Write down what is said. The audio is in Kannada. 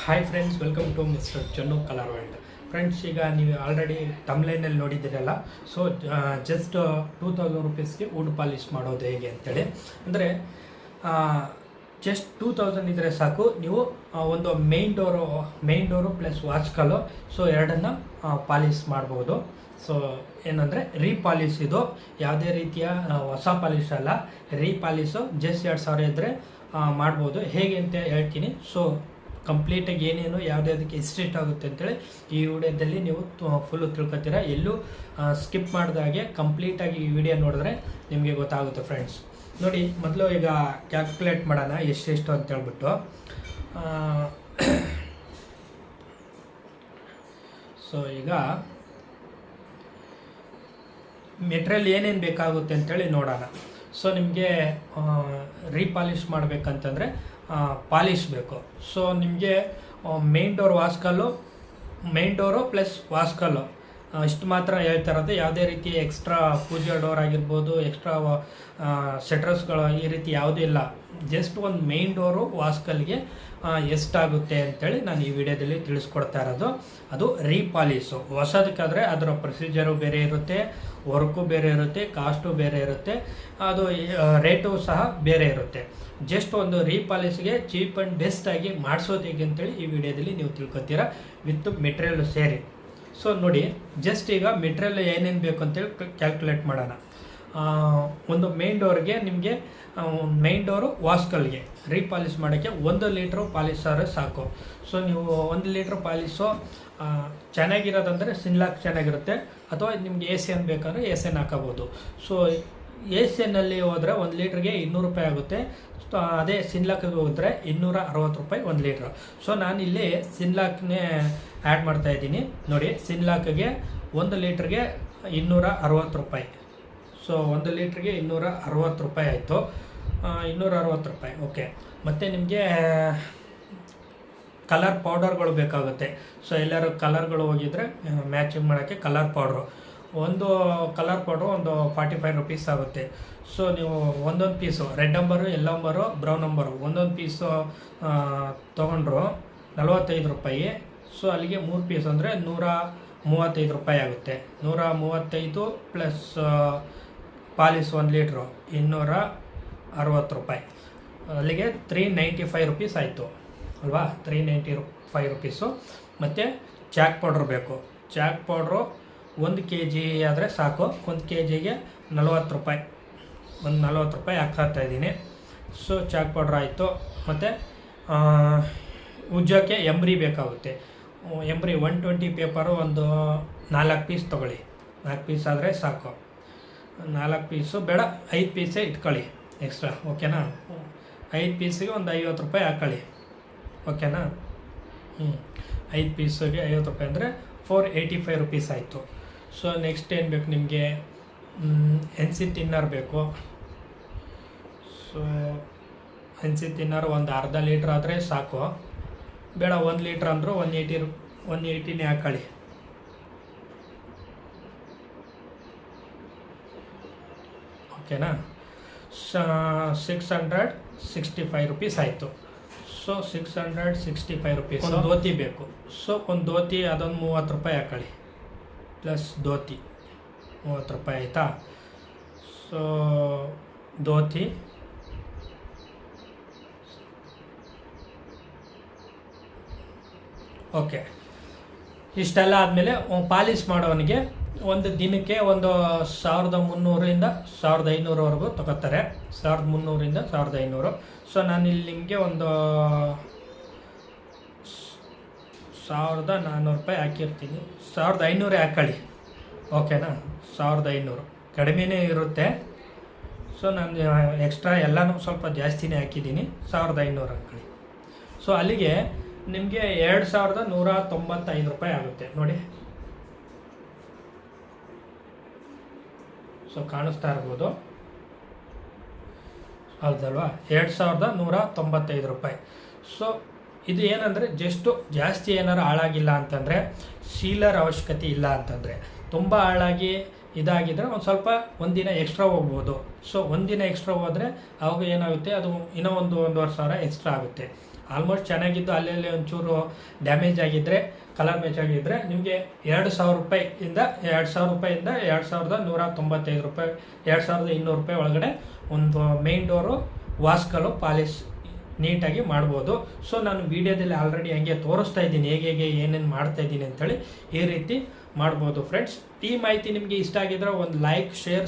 Hi friends, welcome to mister Jannu colour world. Friends, ಈಗ ನೀವು ಆಲ್ರೆಡಿ ತಮ್ಲೈನಲ್ಲಿ ನೋಡಿದ್ದೀರಲ್ಲ. ಸೊ ಜಸ್ಟ್ 2000 ರುಪೀಸ್ಗೆ ವುಡ್ ಪಾಲಿಶ್ ಮಾಡೋದು ಹೇಗೆ ಅಂತೇಳಿ. ಅಂದರೆ ಜಸ್ಟ್ 2000 ಇದ್ದರೆ ಸಾಕು, ನೀವು ಒಂದು ಮೇನ್ ಡೋರು ಪ್ಲಸ್ ವಾಚ್ಕಲ್ಲು, ಸೊ ಎರಡನ್ನು ಪಾಲಿಶ್ ಮಾಡ್ಬೋದು. ಸೊ ಏನಂದರೆ ರೀಪಾಲಿಶ್, ಇದು ಯಾವುದೇ ರೀತಿಯ ಹೊಸ ಪಾಲಿಶ್ ಅಲ್ಲ, ರೀಪಾಲಿಶು. ಜಸ್ಟ್ 2000 ಇದ್ದರೆ ಮಾಡ್ಬೋದು. ಹೇಗೆ ಅಂತ ಹೇಳ್ತೀನಿ. ಸೊ ಕಂಪ್ಲೀಟಾಗಿ ಏನೇನು ಯಾವುದಕ್ಕೆ ಎಷ್ಟಾಗುತ್ತೆ ಅಂತೇಳಿ ಈ ವಿಡಿಯೋದಲ್ಲಿ ನೀವು ಫುಲ್ಲು ತಿಳ್ಕೊತೀರಾ. ಎಲ್ಲೂ ಸ್ಕಿಪ್ ಮಾಡಿದಾಗೆ ಕಂಪ್ಲೀಟಾಗಿ ಈ ವಿಡಿಯೋ ನೋಡಿದ್ರೆ ನಿಮಗೆ ಗೊತ್ತಾಗುತ್ತೆ ಫ್ರೆಂಡ್ಸ್. ನೋಡಿ, ಮೊದಲು ಈಗ ಕ್ಯಾಲ್ಕುಲೇಟ್ ಮಾಡೋಣ ಎಷ್ಟೆಷ್ಟು ಅಂತ ಹೇಳ್ಬಿಟ್ಟು. ಸೊ ಈಗ ಮೆಟೀರಿಯಲ್ ಏನೇನು ಬೇಕಾಗುತ್ತೆ ಅಂತೇಳಿ ನೋಡೋಣ. ಸೊ ನಿಮಗೆ ರೀಪಾಲಿಶ್ ಮಾಡಬೇಕಂತಂದರೆ ಪಾಲಿಶ್ ಬೇಕು. ಸೊ ನಿಮಗೆ ಮೇನ್ ಡೋರು ಪ್ಲಸ್ ವಾಸ್ಕಲ್ಲು ಇಷ್ಟು ಮಾತ್ರ ಹೇಳ್ತಾ ಇರೋದು. ಯಾವುದೇ ರೀತಿ ಎಕ್ಸ್ಟ್ರಾ ಪೂಜಾ ಡೋರ್ ಆಗಿರ್ಬೋದು, ಎಕ್ಸ್ಟ್ರಾ ಶಟರ್ಸ್ಗಳು ಈ ರೀತಿ ಯಾವುದೂ ಇಲ್ಲ. ಜಸ್ಟ್ ಒಂದು ಮೇನ್ ಡೋರು ವಾಸ್ಕಲ್ಗೆ ಎಷ್ಟಾಗುತ್ತೆ ಅಂತೇಳಿ ನಾನು ಈ ವಿಡಿಯೋದಲ್ಲಿ ತಿಳಿಸ್ಕೊಡ್ತಾ ಇರೋದು. ಅದು ರೀಪಾಲಿಶು. ಹೊಸದಕ್ಕಾದರೆ ಅದರ ಪ್ರೊಸೀಜರು ಬೇರೆ ಇರುತ್ತೆ, ವರ್ಕು ಬೇರೆ ಇರುತ್ತೆ, ಕಾಸ್ಟು ಬೇರೆ ಇರುತ್ತೆ, ಅದು ರೇಟು ಸಹ ಬೇರೆ ಇರುತ್ತೆ. ಜಸ್ಟ್ ಒಂದು ರೀಪಾಲಿಶ್ಗೆ ಚೀಪ್ ಆ್ಯಂಡ್ ಬೆಸ್ಟಾಗಿ ಮಾಡಿಸೋದು ಹೇಗೆ ಅಂತೇಳಿ ಈ ವಿಡಿಯೋದಲ್ಲಿ ನೀವು ತಿಳ್ಕೊತೀರಾ, ವಿತ್ ಮೆಟೀರಿಯಲ್ ಸೇರಿ. ಸೊ ನೋಡಿ, ಜಸ್ಟ್ ಈಗ ಮೆಟೀರಿಯಲ್ ಏನೇನು ಬೇಕು ಅಂತೇಳಿ ಕ್ಯಾಲ್ಕುಲೇಟ್ ಮಾಡೋಣ. ಒಂದು ಮೇನ್ ಡೋರ್ಗೆ ನಿಮಗೆ ಮೇನ್ ಡೋರು ವಾಸ್ಕಲ್ಗೆ ರೀಪಾಲಿಶ್ ಮಾಡೋಕ್ಕೆ 1 ಲೀಟ್ರು ಪಾಲಿಶರ್ ಸಾಕು. ಸೊ ನೀವು 1 ಲೀಟ್ರ್ ಪಾಲಿಶು ಚೆನ್ನಾಗಿರೋದಂದರೆ ಸಿನ್ಲಾಕ್ ಚೆನ್ನಾಗಿರುತ್ತೆ, ಅಥವಾ ನಿಮ್ಗೆ ಏಸಿಯನ್ ಬೇಕಂದರೆ ಏಸಿಯನ್ ಹಾಕೋಬೋದು. ಸೊ ಏಸಿಯನ್ನಲ್ಲಿ ಹೋದರೆ 1 ಲೀಟ್ರಿಗೆ 200 ರೂಪಾಯಿ ಆಗುತ್ತೆ. ಅದೇ ಸಿನ್ಲಾಕ್ಗೆ ಹೋದರೆ 260 ರೂಪಾಯಿ 1 ಲೀಟ್ರ್. ಸೊ ನಾನಿಲ್ಲಿ ಸಿನ್ಲಾಕ್ನೇ ಆ್ಯಡ್ ಮಾಡ್ತಾಯಿದ್ದೀನಿ. ನೋಡಿ, ಸಿನ್ಲಾಕ್ಗೆ 1 ಲೀಟ್ರಿಗೆ 260 ರೂಪಾಯಿ. ಸೊ 1 ಲೀಟ್ರಿಗೆ 260 ರೂಪಾಯಿ ಆಯಿತು. 260 ರೂಪಾಯಿ, ಓಕೆ. ಮತ್ತು ನಿಮಗೆ ಕಲರ್ ಪೌಡರ್ಗಳು ಬೇಕಾಗುತ್ತೆ. ಸೊ ಎಲ್ಲರೂ ಕಲರ್ಗಳು ಹೋಗಿದ್ರೆ ಮ್ಯಾಚಿಂಗ್ ಮಾಡೋಕ್ಕೆ ಕಲರ್ ಪೌಡ್ರು, ಒಂದು ಕಲರ್ ಪೌಡ್ರು ಒಂದು 45 ರುಪೀಸ್ ಆಗುತ್ತೆ. ಸೊ ನೀವು ಒಂದೊಂದು piece red number, yellow number, brown number ಒಂದೊಂದು ಪೀಸು ತೊಗೊಂಡ್ರು 45 ರೂಪಾಯಿ. ಸೊ ಅಲ್ಲಿಗೆ 3 ಪೀಸ್ ಅಂದರೆ 135 ರೂಪಾಯಿ ಆಗುತ್ತೆ. 135 ಪ್ಲಸ್ ಪಾಲಿಶ್ 1 ಲೀಟ್ರು 260 ರೂಪಾಯಿ, ಅಲ್ಲಿಗೆ 395 ರುಪೀಸ್ ಆಯಿತು ಅಲ್ವಾ. 395 ರುಪೀಸು. ಮತ್ತು ಚಾಕ್ ಪೌಡ್ರ್ ಬೇಕು. ಚಾಕ್ ಪೌಡ್ರು 1 kg ಆದರೆ ಸಾಕು. 1 kgಗೆ 40 ರೂಪಾಯಿ, ಒಂದು 40 ರೂಪಾಯಿ ಹಾಕ್ತಾಯಿದ್ದೀನಿ. ಸೊ ಚಾಕ್ ಪೌಡ್ರ್ ಆಯಿತು. ಮತ್ತು ಉಜ್ಜೋಕ್ಕೆ ಎಂಬ್ರಿ ಬೇಕಾಗುತ್ತೆ. ಎಂಬ್ರಿ 120 ಪೇಪರು ಒಂದು 4 ಪೀಸ್ ತೊಗೊಳ್ಳಿ. 4 ಪೀಸ್ ಆದರೆ ಸಾಕು. 4 ಪೀಸು ಬೇಡ, 5 ಪೀಸೇ ಇಟ್ಕೊಳ್ಳಿ ಎಕ್ಸ್ಟ್ರಾ, ಓಕೆನಾ. 5 ಪೀಸಿಗೆ ಒಂದು 50 ರೂಪಾಯಿ ಹಾಕ್ಕೊಳ್ಳಿ, ಓಕೆನಾ. 5 ಪೀಸಿಗೆ 50 ರೂಪಾಯಿ ಅಂದರೆ 485 ರುಪೀಸ್ ಆಯಿತು. ಸೊ ನೆಕ್ಸ್ಟ್ ಏನು ಬೇಕು ನಿಮಗೆ, NC ತಿನ್ನರ್ ಬೇಕು. ಸೊ NC ತಿನ್ನರ್ ಒಂದು ಅರ್ಧ ಲೀಟ್ರ್ ಆದರೆ ಸಾಕು, ಬೇಡ 1 ಲೀಟ್ರ್ ಅಂದರೂ 180ನೇ ಹಾಕ್ಕೊಳ್ಳಿ. ಓಕೆನಾ. 665 ರುಪೀಸ್ ಆಯಿತು. So 665 rupees. ಒಂದು ಧೋತಿ ಬೇಕು. ಸೊ ಒಂದು ಧೋತಿ ಅದೊಂದು 30 ರೂಪಾಯಿ ಹಾಕೊಳ್ಳಿ, ಪ್ಲಸ್ ಧೋತಿ 30 ರೂಪಾಯಿ ಆಯಿತಾ. So dhoti, okay. ಇಷ್ಟೆಲ್ಲ ಆದಮೇಲೆ ಪಾಲಿಶ್ ಮಾಡೋವನಿಗೆ ಒಂದು ದಿನಕ್ಕೆ ಒಂದು 1300ರಿಂದ 1500ವರೆಗೂ ತಗೋತಾರೆ. 1300ರಿಂದ 1500. ಸೊ ನಾನಿಲ್ಲಿ ನಿಮಗೆ ಒಂದು 1400 ರೂಪಾಯಿ ಹಾಕಿರ್ತೀನಿ. 1500 ಹಾಕ್ಕೊಳ್ಳಿ, ಓಕೆನಾ. 1500 ಕಡಿಮೆನೇ ಇರುತ್ತೆ. ಸೊ ನಾನು ಎಕ್ಸ್ಟ್ರಾ ಎಲ್ಲನೂ ಸ್ವಲ್ಪ ಜಾಸ್ತಿನೇ ಹಾಕಿದ್ದೀನಿ, 1500 ಹಾಕ್ಕೊಳ್ಳಿ. ಸೊ ಅಲ್ಲಿಗೆ ನಿಮಗೆ 2195 ರೂಪಾಯಿ ಆಗುತ್ತೆ ನೋಡಿ. ಸೊ ಕಾಣಿಸ್ತಾ ಇರ್ಬೋದು ಹೌದಲ್ವಾ, 2195 ರೂಪಾಯಿ. ಸೊ ಇದು ಏನಂದರೆ ಜಸ್ಟು ಜಾಸ್ತಿ ಏನಾರು ಹಾಳಾಗಿಲ್ಲ ಅಂತಂದರೆ, ಸೀಲರ್ ಅವಶ್ಯಕತೆ ಇಲ್ಲ ಅಂತಂದರೆ, ತುಂಬ ಹಾಳಾಗಿ ಇದಾಗಿದ್ದರೆ ಒಂದು ಸ್ವಲ್ಪ ಒಂದಿನ ಎಕ್ಸ್ಟ್ರಾ ಹೋಗ್ಬೋದು. ಸೊ ಒಂದಿನ ಎಕ್ಸ್ಟ್ರಾ ಹೋದರೆ ಅವಾಗ ಏನಾಗುತ್ತೆ, ಅದು ಇನ್ನೂ 1-1.5 ಸಾವಿರ ಎಕ್ಸ್ಟ್ರಾ ಆಗುತ್ತೆ. ಆಲ್ಮೋಸ್ಟ್ ಚೆನ್ನಾಗಿದ್ದು ಅಲ್ಲಲ್ಲಿ ಒಂಚೂರು ಡ್ಯಾಮೇಜ್ ಆಗಿದ್ದರೆ ಕಲರ್ ಮ್ಯಾಚ್ ಆಗಿದ್ದರೆ ನಿಮಗೆ 2,000 ರೂಪಾಯಿಂದ 2,195 ರೂಪಾಯಿ 2,200 ರೂಪಾಯಿ ಒಳಗಡೆ ಒಂದು ಮೇನ್ ಡೋರು ವಾಸ್ಕಲ್ಲು ಪಾಲಿಶ್ ನೀಟಾಗಿ ಮಾಡ್ಬೋದು. ಸೊ ನಾನು ವಿಡಿಯೋದಲ್ಲಿ ಆಲ್ರೆಡಿ ಹಂಗೆ ತೋರಿಸ್ತಾ ಇದ್ದೀನಿ ಹೇಗೆ ಏನೇನು ಮಾಡ್ತಾ ಇದ್ದೀನಿ ಅಂತೇಳಿ. ಈ ರೀತಿ ಮಾಡ್ಬೋದು ಫ್ರೆಂಡ್ಸ್. ಈ ಮಾಹಿತಿ ನಿಮಗೆ ಇಷ್ಟ ಆಗಿದ್ರೆ ಒಂದು ಲೈಕ್, ಶೇರ್,